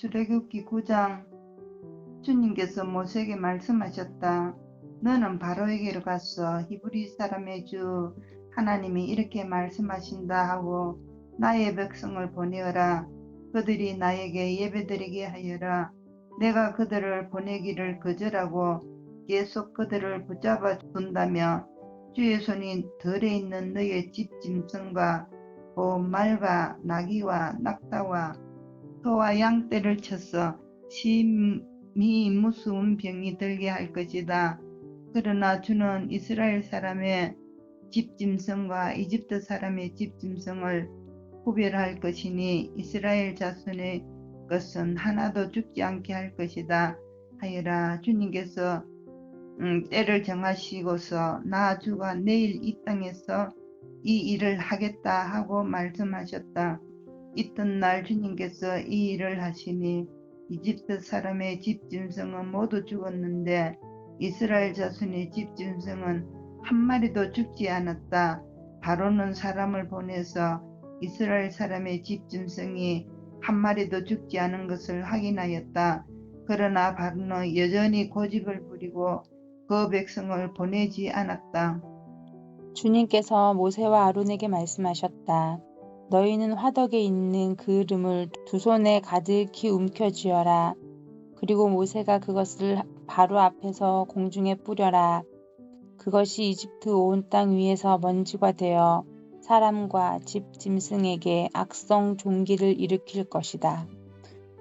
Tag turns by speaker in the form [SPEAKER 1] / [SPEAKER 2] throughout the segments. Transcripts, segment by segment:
[SPEAKER 1] 출애굽기 9장. 주님께서 모세에게 말씀하셨다. 너는 바로에게로 가서 히브리 사람의 주 하나님이 이렇게 말씀하신다 하고 나의 백성을 보내어라. 그들이 나에게 예배드리게 하여라. 내가 그들을 보내기를 거절하고 계속 그들을 붙잡아 둔다며 주의 손이 덜에 있는 너의 집 짐승과 말과 나귀와 낙타와 소와 양떼를 쳐서 심히 무서운 병이 들게 할 것이다. 그러나 주는 이스라엘 사람의 집짐승과 이집트 사람의 집짐승을 구별할 것이니 이스라엘 자손의 것은 하나도 죽지 않게 할 것이다 하여라. 주님께서 때를 정하시고서 나 주가 내일 이 땅에서 이 일을 하겠다 하고 말씀하셨다. 이튿날 주님께서 이 일을 하시니 이집트 사람의 집짐승은 모두 죽었는데 이스라엘 자손의 집짐승은 한 마리도 죽지 않았다. 바로는 사람을 보내서 이스라엘 사람의 집짐승이 한 마리도 죽지 않은 것을 확인하였다. 그러나 바로는 여전히 고집을 부리고 그 백성을 보내지 않았다.
[SPEAKER 2] 주님께서 모세와 아론에게 말씀하셨다. 너희는 화덕에 있는 그름을 두 손에 가득히 움켜쥐어라. 그리고 모세가 그것을 바로 앞에서 공중에 뿌려라. 그것이 이집트 온 땅 위에서 먼지가 되어 사람과 집 짐승에게 악성 종기를 일으킬 것이다.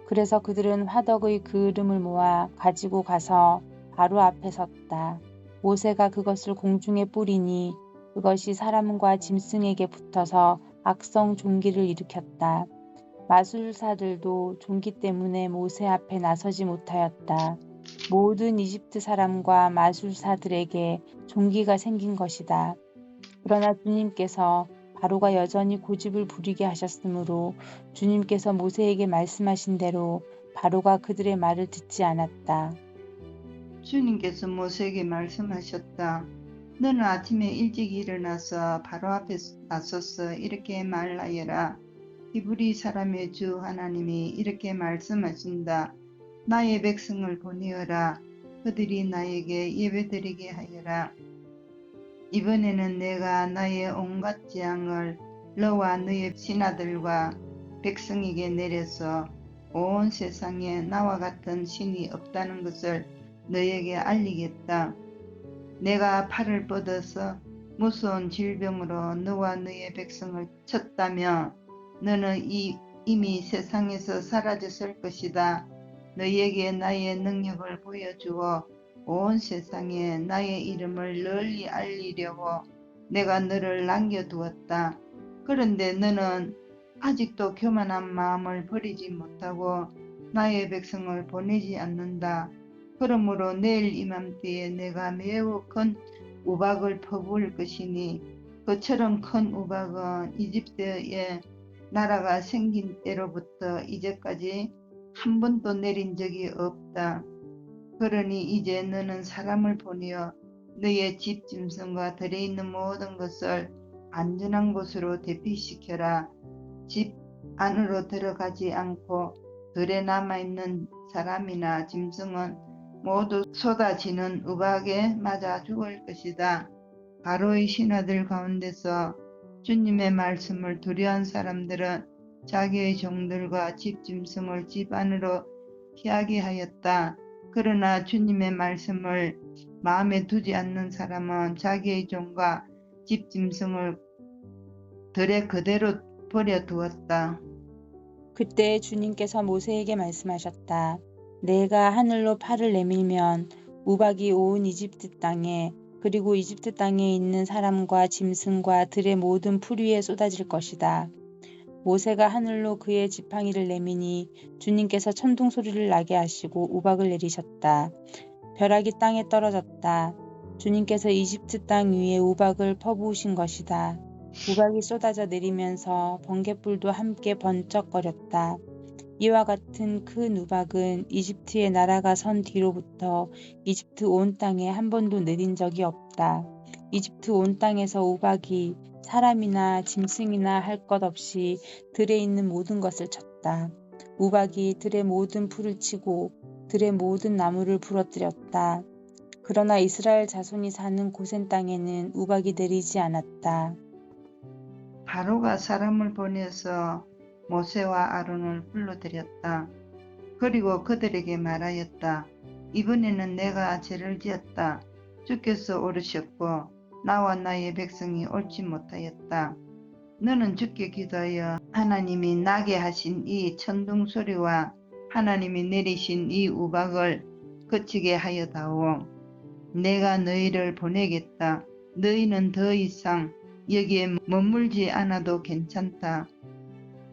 [SPEAKER 2] 그래서 그들은 화덕의 그름을 모아 가지고 가서 바로 앞에 섰다. 모세가 그것을 공중에 뿌리니 그것이 사람과 짐승에게 붙어서 악성 종기를 일으켰다. 마술사들도 종기 때문에 모세 앞에 나서지 못하였다. 모든 이집트 사람과 마술사들에게 종기가 생긴 것이다. 그러나 주님께서 바로가 여전히 고집을 부리게 하셨으므로 주님께서 모세에게 말씀하신 대로 바로가 그들의 말을 듣지 않았다.
[SPEAKER 1] 주님께서 모세에게 말씀하셨다. 너는 아침에 일찍 일어나서 바로 앞에 나서서 이렇게 말하여라. 히브리 사람의 주 하나님이 이렇게 말씀하신다. 나의 백성을 보내어라. 그들이 나에게 예배드리게 하여라. 이번에는 내가 나의 온갖 재앙을 너와 너의 신하들과 백성에게 내려서 온 세상에 나와 같은 신이 없다는 것을 너에게 알리겠다. 내가 팔을 뻗어서 무서운 질병으로 너와 너의 백성을 쳤다며 너는 이미 세상에서 사라졌을 것이다. 너희에게 나의 능력을 보여주어 온 세상에 나의 이름을 널리 알리려고 내가 너를 남겨두었다. 그런데 너는 아직도 교만한 마음을 버리지 못하고 나의 백성을 보내지 않는다. 그러므로 내일 이맘때에 내가 매우 큰 우박을 퍼부을 것이니 그처럼 큰 우박은 이집트의 나라가 생긴 때로부터 이제까지 한 번도 내린 적이 없다. 그러니 이제 너는 사람을 보내어 너의 집 짐승과 들에 있는 모든 것을 안전한 곳으로 대피시켜라. 집 안으로 들어가지 않고 들에 남아있는 사람이나 짐승은 모두 쏟아지는 우박에 맞아 죽을 것이다. 바로의 신하들 가운데서 주님의 말씀을 두려워한 사람들은 자기의 종들과 집 짐승을 집 안으로 피하게 하였다. 그러나 주님의 말씀을 마음에 두지 않는 사람은 자기의 종과 집 짐승을 들에 그대로 버려두었다.
[SPEAKER 2] 그때 주님께서 모세에게 말씀하셨다. 내가 하늘로 팔을 내밀면 우박이 온 이집트 땅에 그리고 이집트 땅에 있는 사람과 짐승과 들의 모든 풀 위에 쏟아질 것이다. 모세가 하늘로 그의 지팡이를 내미니 주님께서 천둥 소리를 나게 하시고 우박을 내리셨다. 벼락이 땅에 떨어졌다. 주님께서 이집트 땅 위에 우박을 퍼부으신 것이다. 우박이 쏟아져 내리면서 번갯불도 함께 번쩍거렸다. 이와 같은 큰 우박은 이집트의 나라가 선 뒤로부터 이집트 온 땅에 한 번도 내린 적이 없다. 이집트 온 땅에서 우박이 사람이나 짐승이나 할 것 없이 들에 있는 모든 것을 쳤다. 우박이 들의 모든 풀을 치고 들의 모든 나무를 부러뜨렸다. 그러나 이스라엘 자손이 사는 고센 땅에는 우박이 내리지 않았다.
[SPEAKER 1] 바로가 사람을 보내서 모세와 아론을 불러들였다. 그리고 그들에게 말하였다. 이번에는 내가 죄를 지었다. 주께서 오르셨고 나와 나의 백성이 옳지 못하였다. 너는 주께 기도하여 하나님이 나게 하신 이 천둥 소리와 하나님이 내리신 이 우박을 그치게 하여다오. 내가 너희를 보내겠다. 너희는 더 이상 여기에 머물지 않아도 괜찮다.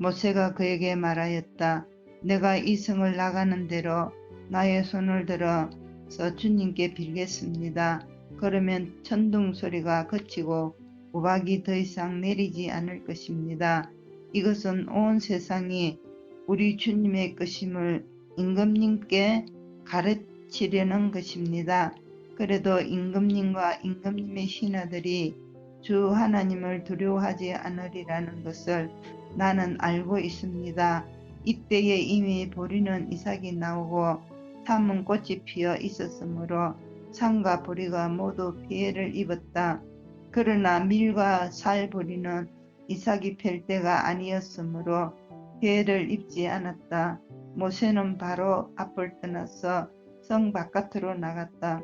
[SPEAKER 1] 모세가 그에게 말하였다. 내가 이 성을 나가는 대로 나의 손을 들어서 주님께 빌겠습니다. 그러면 천둥 소리가 그치고 우박이 더 이상 내리지 않을 것입니다. 이것은 온 세상이 우리 주님의 것임을 임금님께 가르치려는 것입니다. 그래도 임금님과 임금님의 신하들이 주 하나님을 두려워하지 않으리라는 것을 나는 알고 있습니다. 이때에 이미 보리는 이삭이 나오고 삼은 꽃이 피어 있었으므로 산과 보리가 모두 피해를 입었다. 그러나 밀과 살 보리는 이삭이 펼 때가 아니었으므로 피해를 입지 않았다. 모세는 바로 앞을 떠나서 성 바깥으로 나갔다.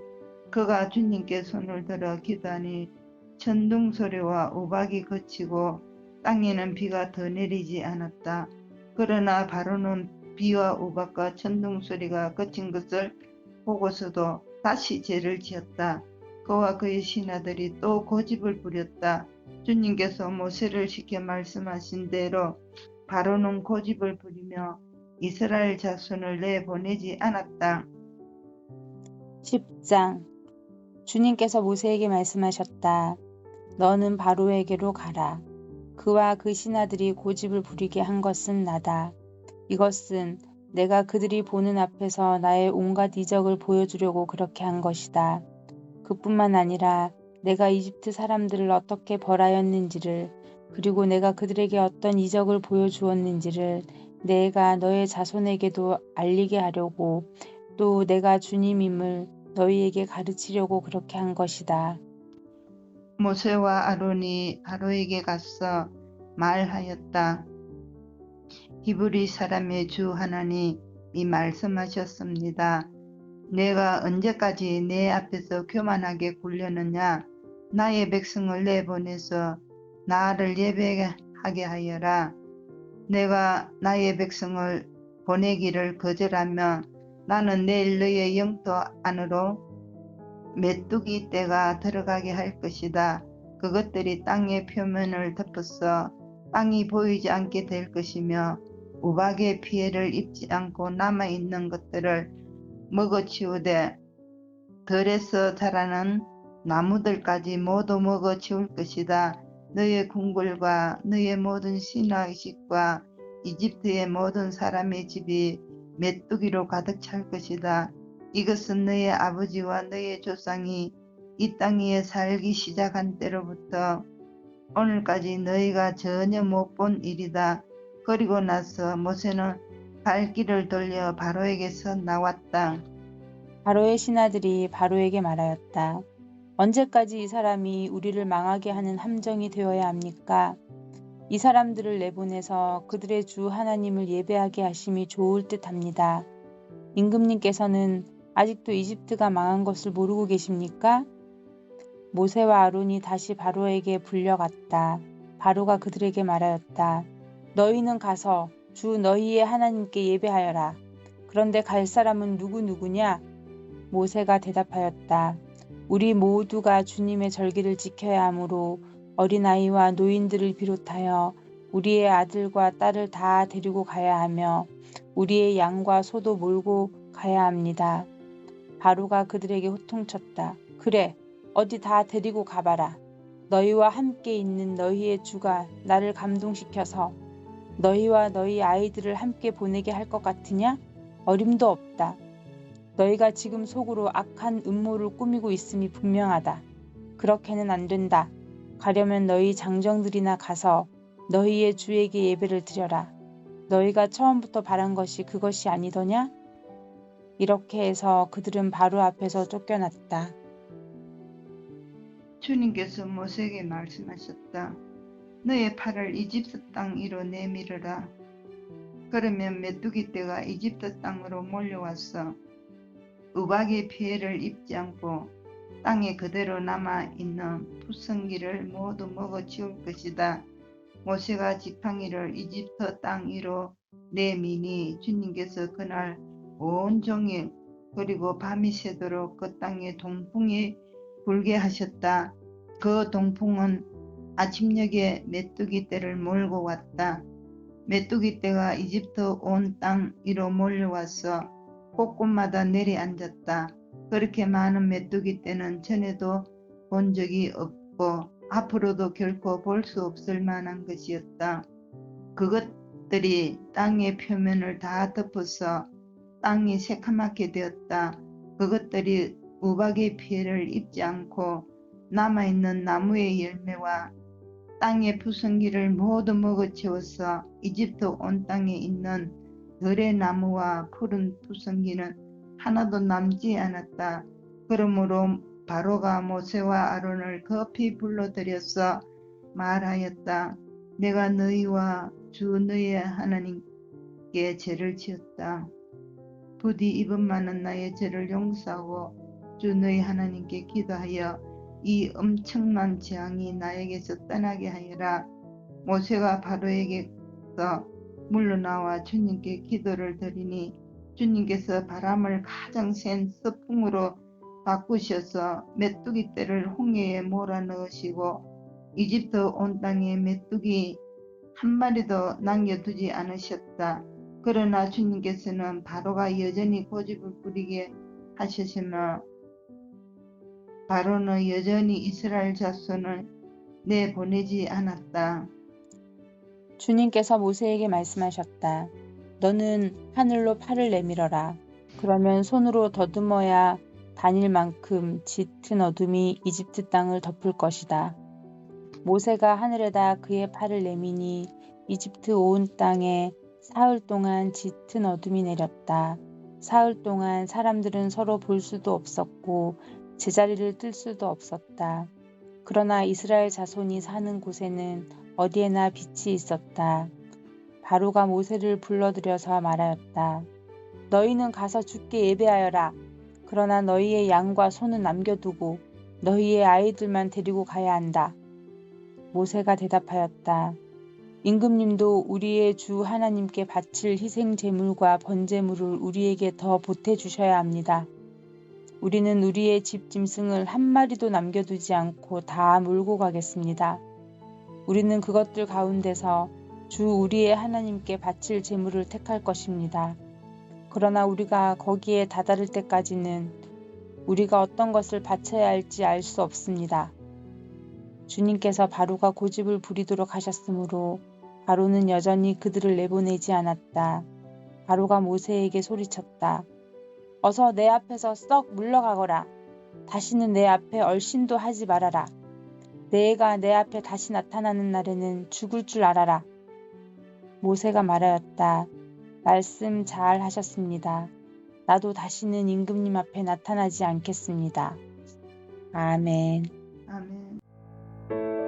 [SPEAKER 1] 그가 주님께 손을 들어 기도하니 천둥 소리와 우박이 그치고 땅에는 비가 더 내리지 않았다. 그러나 바로는 비와 우박과 천둥 소리가 그친 것을 보고서도 다시 죄를 지었다. 그와 그의 신하들이 또 고집을 부렸다. 주님께서 모세를 시켜 말씀하신 대로 바로는 고집을 부리며 이스라엘 자손을 내보내지 않았다.
[SPEAKER 2] 10장 주님께서 모세에게 말씀하셨다. 너는 바로에게로 가라. 그와 그 신하들이 고집을 부리게 한 것은 나다. 이것은 내가 그들이 보는 앞에서 나의 온갖 이적을 보여주려고 그렇게 한 것이다. 그뿐만 아니라 내가 이집트 사람들을 어떻게 벌하였는지를 그리고 내가 그들에게 어떤 이적을 보여주었는지를 내가 너의 자손에게도 알리게 하려고 또 내가 주님임을 너희에게 가르치려고 그렇게 한 것이다.
[SPEAKER 1] 모세와 아론이 바로에게 가서 말하였다. 히브리 사람의 주 하나님이 말씀하셨습니다. 내가 언제까지 내 앞에서 교만하게 굴려느냐? 나의 백성을 내보내서 나를 예배하게 하여라. 내가 나의 백성을 보내기를 거절하면 나는 내일 너의 영토 안으로 메뚜기 떼가 들어가게 할 것이다. 그것들이 땅의 표면을 덮어서 땅이 보이지 않게 될 것이며 우박의 피해를 입지 않고 남아있는 것들을 먹어치우되 들에서 자라는 나무들까지 모두 먹어치울 것이다. 너의 궁궐과 너의 모든 신화의식과 이집트의 모든 사람의 집이 메뚜기로 가득 찰 것이다. 이것은 너의 아버지와 너의 조상이 이 땅 위에 살기 시작한 때로부터 오늘까지 너희가 전혀 못 본 일이다. 그리고 나서 모세는 발길을 돌려 바로에게서 나왔다.
[SPEAKER 2] 바로의 신하들이 바로에게 말하였다. 언제까지 이 사람이 우리를 망하게 하는 함정이 되어야 합니까? 이 사람들을 내보내서 그들의 주 하나님을 예배하게 하심이 좋을 듯합니다. 임금님께서는 아직도 이집트가 망한 것을 모르고 계십니까? 모세와 아론이 다시 바로에게 불려갔다. 바로가 그들에게 말하였다. 너희는 가서 주 너희의 하나님께 예배하여라. 그런데 갈 사람은 누구냐? 모세가 대답하였다. 우리 모두가 주님의 절기를 지켜야 하므로 어린아이와 노인들을 비롯하여 우리의 아들과 딸을 다 데리고 가야 하며 우리의 양과 소도 몰고 가야 합니다. 바로가 그들에게 호통쳤다. 그래, 어디 다 데리고 가봐라. 너희와 함께 있는 너희의 주가 나를 감동시켜서 너희와 너희 아이들을 함께 보내게 할 것 같으냐? 어림도 없다. 너희가 지금 속으로 악한 음모를 꾸미고 있음이 분명하다. 그렇게는 안 된다. 가려면 너희 장정들이나 가서 너희의 주에게 예배를 드려라. 너희가 처음부터 바란 것이 그것이 아니더냐? 이렇게 해서 그들은 바로 앞에서 쫓겨났다.
[SPEAKER 1] 주님께서 모세에게 말씀하셨다. 너의 팔을 이집트 땅 위로 내밀어라. 그러면 메뚜기 떼가 이집트 땅으로 몰려와서 우박의 피해를 입지 않고 땅에 그대로 남아있는 푸성기를 모두 먹어치울 것이다. 모세가 지팡이를 이집트 땅 위로 내미니 주님께서 그날 온종일 그리고 밤이 새도록 그 땅에 동풍이 불게 하셨다. 그 동풍은 아침녘에 메뚜기 떼를 몰고 왔다. 메뚜기 떼가 이집트 온 땅 위로 몰려와서 곳곳마다 내려앉았다. 그렇게 많은 메뚜기 떼는 전에도 본 적이 없고 앞으로도 결코 볼 수 없을 만한 것이었다. 그것들이 땅의 표면을 다 덮어서 땅이 새카맣게 되었다. 그것들이 우박의 피해를 입지 않고 남아있는 나무의 열매와 땅의 푸성기를 모두 먹어치워서 이집트 온 땅에 있는 들의 나무와 푸른 푸성기는 하나도 남지 않았다. 그러므로 바로가 모세와 아론을 급히 불러들여서 말하였다. 내가 너희와 주 너희의 하나님께 죄를 지었다. 부디 이번만은 나의 죄를 용서하고 주 너희 하나님께 기도하여 이 엄청난 재앙이 나에게서 떠나게 하여라. 모세가 바로에게서 물러나와 주님께 기도를 드리니 주님께서 바람을 가장 센 서풍으로 바꾸셔서 메뚜기 떼를 홍해에 몰아넣으시고 이집트 온 땅에 메뚜기 한 마리도 남겨두지 않으셨다. 그러나 주님께서는 바로가 여전히 고집을 부리게 하셨으나 바로는 여전히 이스라엘 자손을 내보내지 않았다.
[SPEAKER 2] 주님께서 모세에게 말씀하셨다. 너는 하늘로 팔을 내밀어라. 그러면 손으로 더듬어야 다닐 만큼 짙은 어둠이 이집트 땅을 덮을 것이다. 모세가 하늘에다 그의 팔을 내미니 이집트 온 땅에 사흘 동안 짙은 어둠이 내렸다. 사흘 동안 사람들은 서로 볼 수도 없었고 제자리를 뜰 수도 없었다. 그러나 이스라엘 자손이 사는 곳에는 어디에나 빛이 있었다. 바로가 모세를 불러들여서 말하였다. 너희는 가서 주께 예배하여라. 그러나 너희의 양과 소는 남겨두고 너희의 아이들만 데리고 가야 한다. 모세가 대답하였다. 임금님도 우리의 주 하나님께 바칠 희생 제물과 번제물을 우리에게 더 보태주셔야 합니다. 우리는 우리의 집 짐승을 한 마리도 남겨두지 않고 다 몰고 가겠습니다. 우리는 그것들 가운데서 주 우리의 하나님께 바칠 제물을 택할 것입니다. 그러나 우리가 거기에 다다를 때까지는 우리가 어떤 것을 바쳐야 할지 알 수 없습니다. 주님께서 바로가 고집을 부리도록 하셨으므로 바로는 여전히 그들을 내보내지 않았다. 바로가 모세에게 소리쳤다. 어서 내 앞에서 썩 물러가거라. 다시는 내 앞에 얼씬도 하지 말아라. 내 애가 내 앞에 다시 나타나는 날에는 죽을 줄 알아라. 모세가 말하였다. 말씀 잘 하셨습니다. 나도 다시는 임금님 앞에 나타나지 않겠습니다. 아멘.
[SPEAKER 1] 아멘.